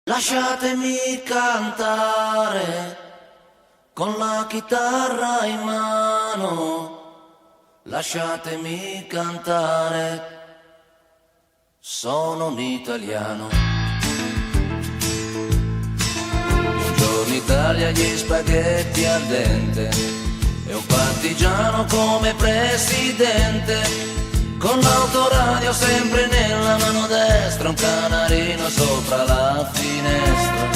Lasciatemi cantare con la chitarra in mano, lasciatemi cantare, sono un italiano. Buongiorno Italia, gli spaghetti al dente e un partigiano come presidente. Con l'autoradio sempre nella mano destra, un canarino sopra la finestra.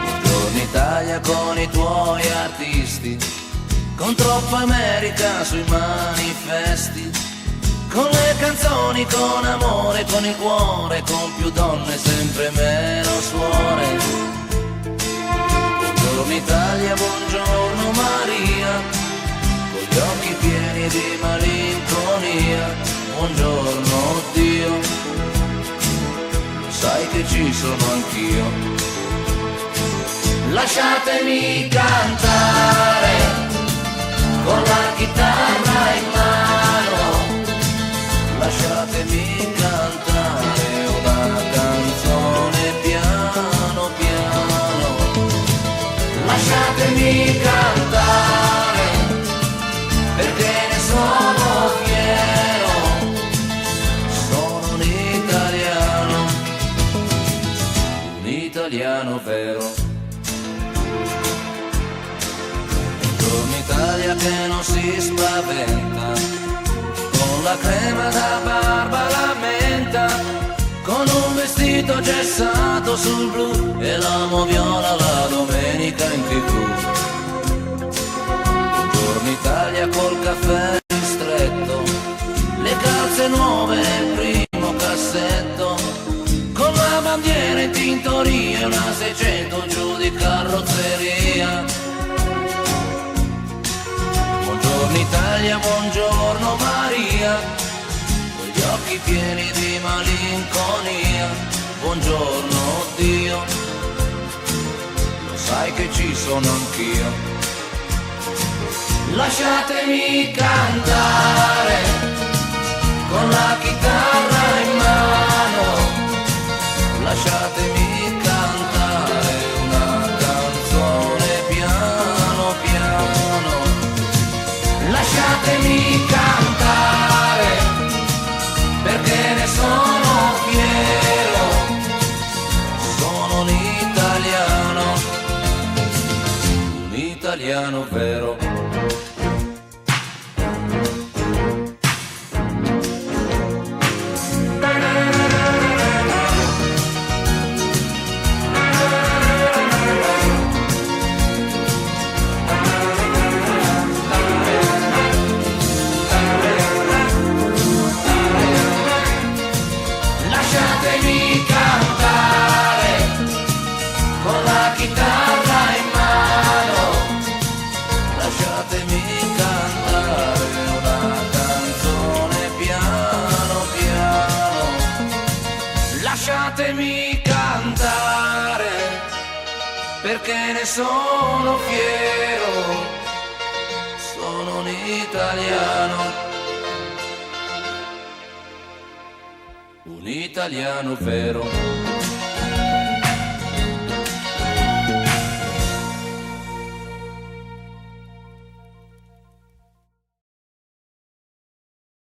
Buongiorno Italia con i tuoi artisti, con troppa America sui manifesti, con le canzoni, con amore, con il cuore, con più donne, sempre meno suore. Buongiorno Italia, buongiorno Maria, gli occhi pieni di malinconia, buongiorno Dio, sai che ci sono anch'io. Lasciatemi cantare con la chitarra in mano, lasciatemi cantare una canzone piano piano, lasciatemi cantare perché ne sono fiero, sono un italiano vero. Buongiorno Italia che non si spaventa, con la crema da barba la menta, con un vestito gessato sul blu e l'amo viola la domenica in TV. Buongiorno Italia col caffè ristretto, le calze nuove nel primo cassetto, con la bandiera in tintoria e una 600 giù di carrozzeria. Buongiorno Italia, buongiorno Maria, con gli occhi pieni di malinconia, buongiorno Dio, lo sai che ci sono anch'io. Lasciatemi cantare con la chitarra in mano, lasciatemi cantare una canzone piano piano, lasciatemi cantare perché ne sono fiero, sono un italiano vero. Lasciatemi cantare con la chitarra in mano, Lasciatemi cantare una canzone piano piano, lasciatemi cantare perché ne sono fiero, sono un italiano vero.